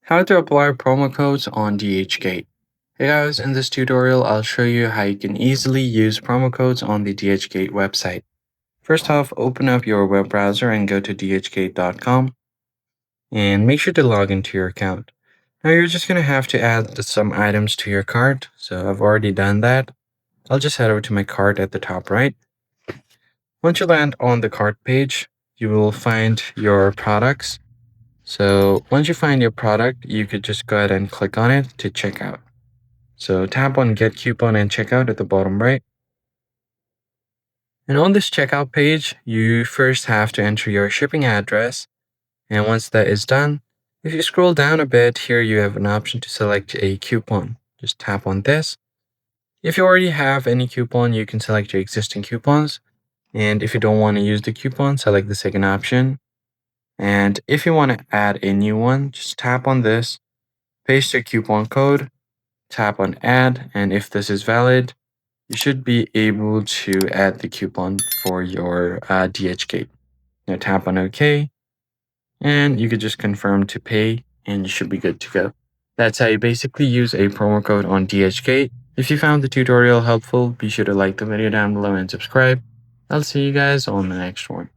How to apply promo codes on DHgate. Hey guys, in this tutorial, I'll show you how you can easily use promo codes on the DHgate website. First off, open up your web browser and go to dhgate.com and make sure to log into your account. Now you're just going to have to add some items to your cart. So I've already done that. I'll just head over to my cart at the top right. Once you land on the cart page, you will find your products. So once you find your product, you could just go ahead and click on it to check out. So tap on Get Coupon and Checkout at the bottom right. And on this checkout page, you first have to enter your shipping address. And once that is done, if you scroll down a bit, here you have an option to select a coupon. Just tap on this. If you already have any coupon, you can select your existing coupons. And if you don't want to use the coupon, select the second option. And if you want to add a new one, just tap on this, paste your coupon code, tap on add, and if this is valid, you should be able to add the coupon for your DHgate. Now tap on OK, and you could just confirm to pay, and you should be good to go. That's how you basically use a promo code on DHgate. If you found the tutorial helpful, be sure to like the video down below and subscribe. I'll see you guys on the next one.